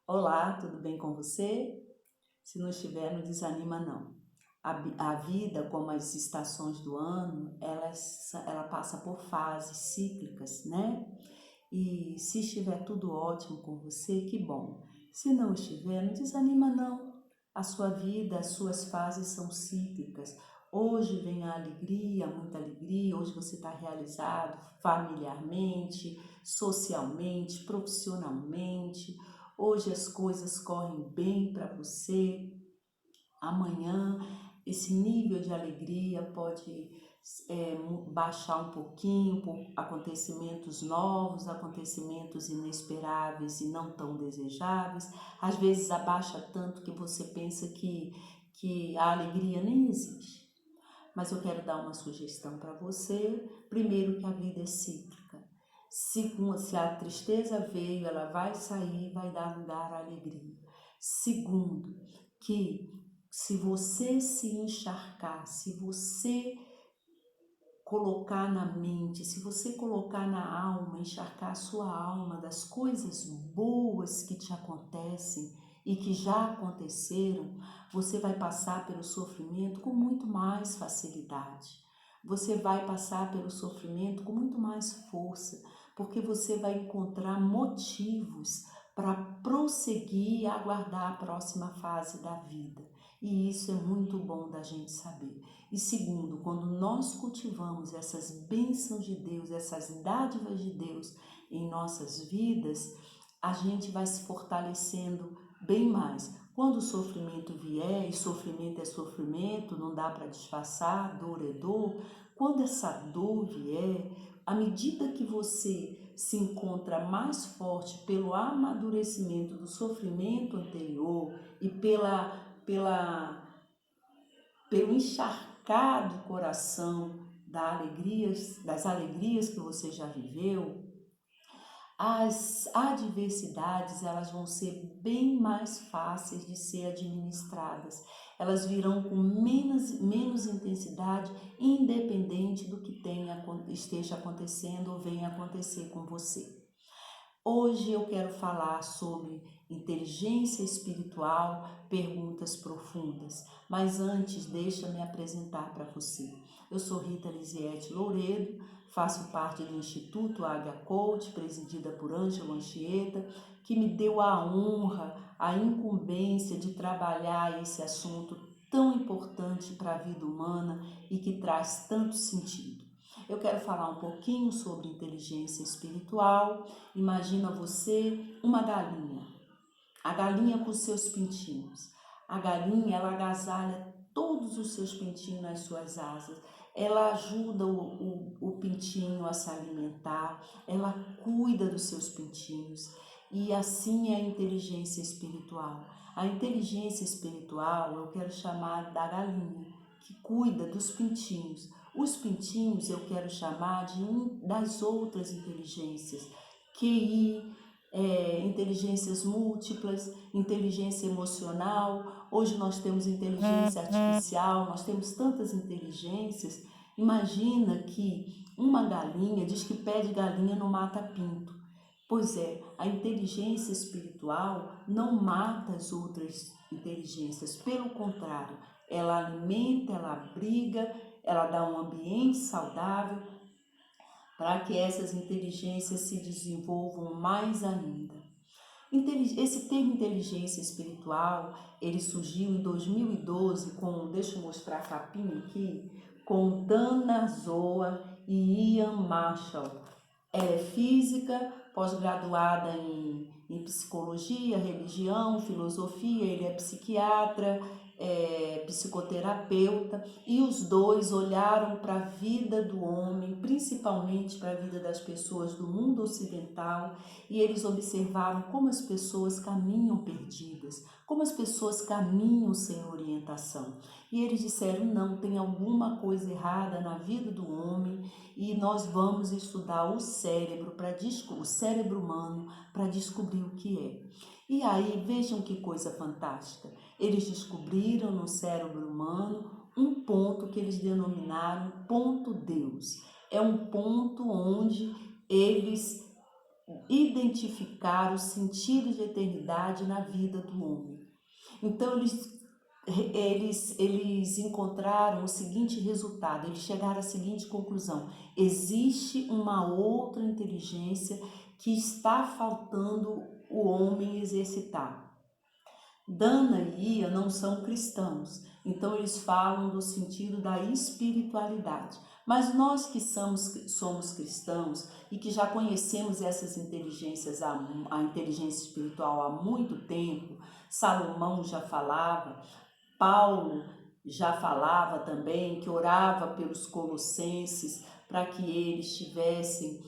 Olá, tudo bem com você? Se não estiver, não desanima não. A vida, como as estações do ano, ela passa por fases cíclicas, né? E se estiver tudo ótimo com você, que bom. Se não estiver, não desanima não. A sua vida, as suas fases são cíclicas. Hoje vem a alegria, muita alegria. Hoje você está realizado familiarmente, socialmente, profissionalmente. Hoje as coisas correm bem para você. Amanhã esse nível de alegria pode baixar um pouquinho por acontecimentos novos, acontecimentos inesperáveis e não tão desejáveis. Às vezes abaixa tanto que você pensa que a alegria nem existe. Mas eu quero dar uma sugestão para você. Primeiro, que a vida é cíclica. Segundo, se a tristeza veio, ela vai sair, vai dar lugar à alegria. Segundo, que se você se encharcar, se você colocar na mente, se você colocar na alma, encharcar a sua alma das coisas boas que te acontecem e que já aconteceram, você vai passar pelo sofrimento com muito mais facilidade. Você vai passar pelo sofrimento com muito mais força, porque você vai encontrar motivos para prosseguir e aguardar a próxima fase da vida. E isso é muito bom da gente saber. E segundo, quando nós cultivamos essas bênçãos de Deus, essas dádivas de Deus em nossas vidas, a gente vai se fortalecendo bem mais. Quando o sofrimento vier, e sofrimento é sofrimento, não dá para disfarçar, dor é dor. Quando essa dor vier, à medida que você se encontra mais forte pelo amadurecimento do sofrimento anterior e pelo encharcar do coração das alegrias que você já viveu, as adversidades elas vão ser bem mais fáceis de ser administradas. Elas virão com menos intensidade, independente do que esteja acontecendo ou venha acontecer com você. Hoje eu quero falar sobre inteligência espiritual, perguntas profundas. Mas antes, deixa me apresentar para você. Eu sou Rita Lisiete Louredo, faço parte do Instituto Águia Coach, presidida por Ângelo Anchieta, que me deu a honra, a incumbência de trabalhar esse assunto tão importante para a vida humana e que traz tanto sentido. Eu quero falar um pouquinho sobre inteligência espiritual. Imagina você uma galinha, a galinha com seus pintinhos. A galinha, ela agasalha todos os seus pintinhos nas suas asas. Ela ajuda o pintinho a se alimentar, ela cuida dos seus pintinhos. E assim é a inteligência espiritual. A inteligência espiritual eu quero chamar da galinha, que cuida dos pintinhos. Os pintinhos eu quero chamar das outras inteligências, QI, inteligências múltiplas, inteligência emocional. Hoje nós temos inteligência artificial, nós temos tantas inteligências. Imagina que uma galinha diz que pé de galinha não mata pinto. Pois é, a inteligência espiritual não mata as outras inteligências, pelo contrário, ela alimenta, ela abriga, ela dá um ambiente saudável para que essas inteligências se desenvolvam mais ainda. Esse termo inteligência espiritual, ele surgiu em 2012 com, deixa eu mostrar a capinha aqui, com Dana Zoa e Ian Marshall. Ela é física, pós-graduada em psicologia, religião, filosofia, ele é psiquiatra, psicoterapeuta, e os dois olharam para a vida do homem, principalmente para a vida das pessoas do mundo ocidental, e eles observaram como as pessoas caminham perdidas, como as pessoas caminham sem orientação. E eles disseram, não, tem alguma coisa errada na vida do homem e nós vamos estudar o cérebro humano para descobrir o que é. E aí, vejam que coisa fantástica. Eles descobriram no cérebro humano um ponto que eles denominaram ponto Deus. É um ponto onde eles identificar o sentido de eternidade na vida do homem. Então eles encontraram o seguinte resultado, eles chegaram à seguinte conclusão: existe uma outra inteligência que está faltando o homem exercitar. Dana e Ia não são cristãos, então eles falam do sentido da espiritualidade. Mas nós que somos cristãos e que já conhecemos essas inteligências, a inteligência espiritual há muito tempo, Salomão já falava, Paulo já falava também, que orava pelos colossenses para que eles tivessem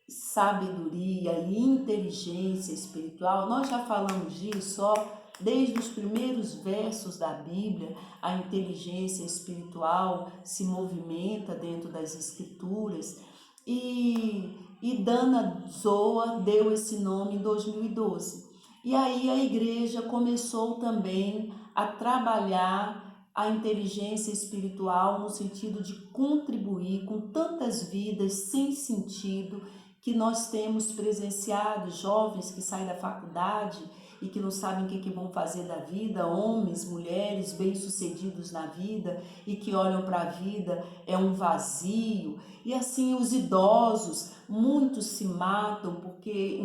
sabedoria e inteligência espiritual. Nós já falamos disso, ó, desde os primeiros versos da Bíblia. A inteligência espiritual se movimenta dentro das Escrituras e Dana Zoa deu esse nome em 2012. E aí a igreja começou também a trabalhar a inteligência espiritual no sentido de contribuir com tantas vidas sem sentido que nós temos presenciado, jovens que saem da faculdade e que não sabem o que vão fazer da vida, homens, mulheres bem-sucedidos na vida e que olham para a vida, é um vazio. E assim os idosos, muitos se matam porque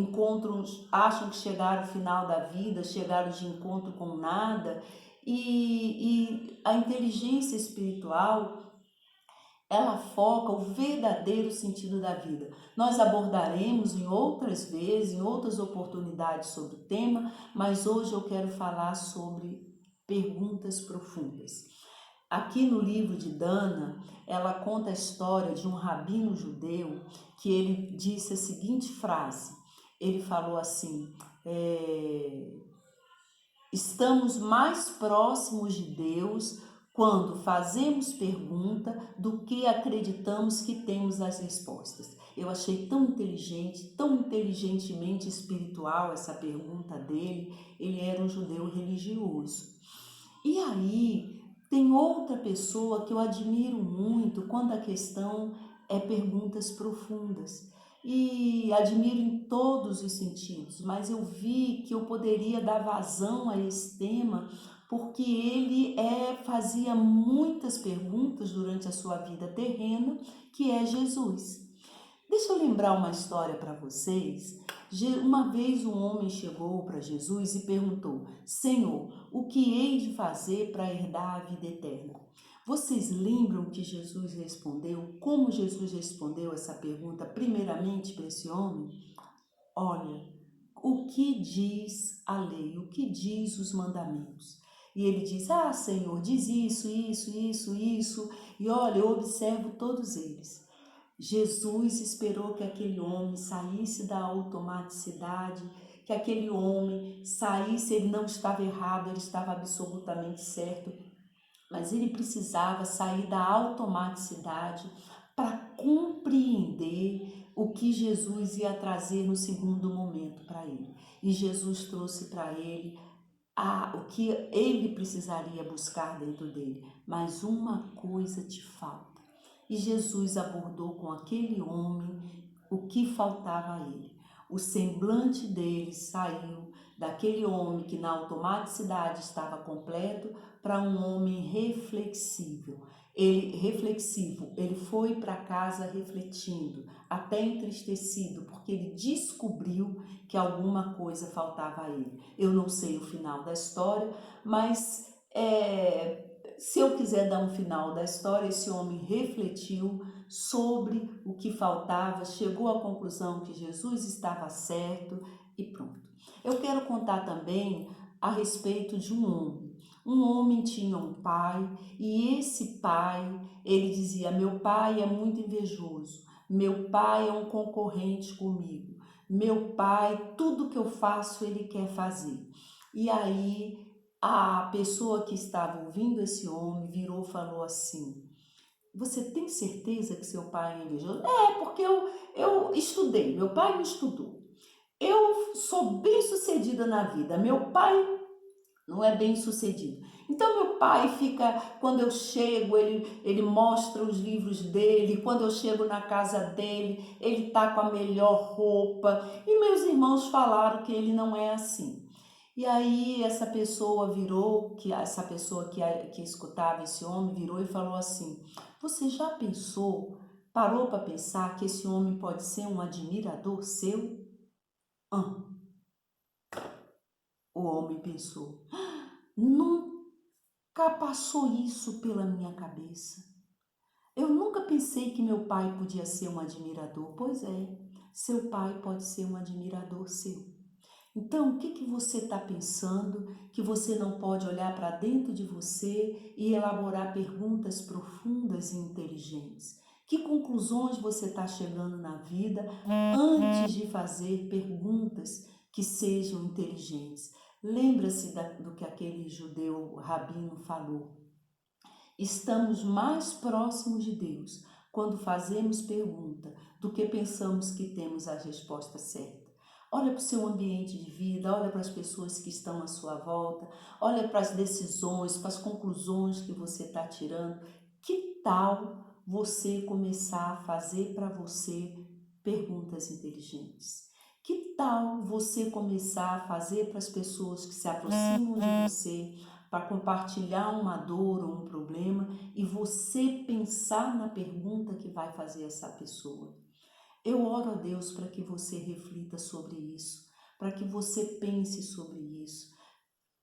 acham que chegaram ao final da vida, chegaram de encontro com nada. E a inteligência espiritual, ela foca o verdadeiro sentido da vida. Nós abordaremos em outras vezes, em outras oportunidades sobre o tema, mas hoje eu quero falar sobre perguntas profundas. Aqui no livro de Dana, ela conta a história de um rabino judeu que ele disse a seguinte frase. Ele falou assim: estamos mais próximos de Deus quando fazemos pergunta do que acreditamos que temos as respostas. Eu achei tão inteligente, tão inteligentemente espiritual essa pergunta dele. Ele era um judeu religioso. E aí tem outra pessoa que eu admiro muito quando a questão é perguntas profundas. E admiro em todos os sentidos, mas eu vi que eu poderia dar vazão a esse tema porque ele fazia muitas perguntas durante a sua vida terrena, que é Jesus. Deixa eu lembrar uma história para vocês. Uma vez um homem chegou para Jesus e perguntou: Senhor, o que hei de fazer para herdar a vida eterna? Vocês lembram que Jesus respondeu? Como Jesus respondeu essa pergunta primeiramente para esse homem? Olha, o que diz a lei? O que diz os mandamentos? E ele diz: ah, Senhor, diz isso, isso, isso, isso. E olha, eu observo todos eles. Jesus esperou que aquele homem saísse da automaticidade, que aquele homem saísse, ele não estava errado, ele estava absolutamente certo, mas ele precisava sair da automaticidade para compreender o que Jesus ia trazer no segundo momento para ele. E Jesus trouxe para ele o que ele precisaria buscar dentro dele. Mas uma coisa te falta. E Jesus abordou com aquele homem o que faltava a ele. O semblante dele saiu daquele homem que na automaticidade estava completo para um homem reflexivo. Ele foi para casa refletindo, até entristecido, porque ele descobriu que alguma coisa faltava a ele. Eu não sei o final da história, mas se eu quiser dar um final da história, esse homem refletiu sobre o que faltava, chegou à conclusão que Jesus estava certo e pronto. Eu quero contar também a respeito de um homem. Um homem tinha um pai e esse pai, ele dizia: meu pai é muito invejoso, meu pai é um concorrente comigo, meu pai, tudo que eu faço ele quer fazer. E aí a pessoa que estava ouvindo esse homem virou e falou assim: você tem certeza que seu pai é invejoso? Porque eu estudei, meu pai me estudou. Eu sou bem sucedida na vida. Meu pai não é bem sucedido. Então meu pai fica, quando eu chego, ele mostra os livros dele, quando eu chego na casa dele, ele tá com a melhor roupa, e meus irmãos falaram que ele não é assim. E aí essa pessoa virou, que essa pessoa que escutava esse homem virou e falou assim: você já pensou, parou para pensar que esse homem pode ser um admirador seu? Ah, o homem pensou: nunca passou isso pela minha cabeça. Eu nunca pensei que meu pai podia ser um admirador. Pois é, seu pai pode ser um admirador seu. Então, o que você está pensando que você não pode olhar para dentro de você e elaborar perguntas profundas e inteligentes? Que conclusões você está chegando na vida antes de fazer perguntas que sejam inteligentes? Lembra-se do que aquele judeu rabino falou. Estamos mais próximos de Deus quando fazemos pergunta do que pensamos que temos a resposta certa. Olha para o seu ambiente de vida, olha para as pessoas que estão à sua volta, olha para as decisões, para as conclusões que você está tirando. Que tal você começar a fazer para você perguntas inteligentes? Que tal você começar a fazer para as pessoas que se aproximam de você, para compartilhar uma dor ou um problema, e você pensar na pergunta que vai fazer essa pessoa? Eu oro a Deus para que você reflita sobre isso, para que você pense sobre isso.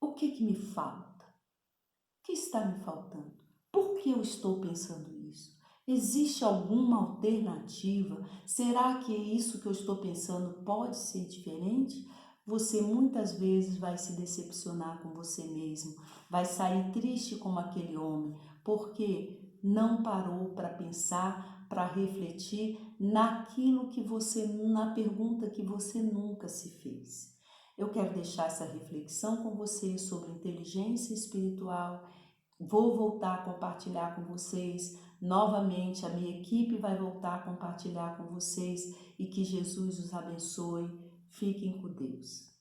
O que me falta? O que está me faltando? Por que eu estou pensando isso? Existe alguma alternativa? Será que isso que eu estou pensando pode ser diferente? Você muitas vezes vai se decepcionar com você mesmo, vai sair triste como aquele homem, porque não parou para pensar, para refletir naquilo que você, na pergunta que você nunca se fez. Eu quero deixar essa reflexão com você sobre inteligência espiritual. Vou voltar a compartilhar com vocês novamente, a minha equipe vai voltar a compartilhar com vocês, e que Jesus os abençoe. Fiquem com Deus.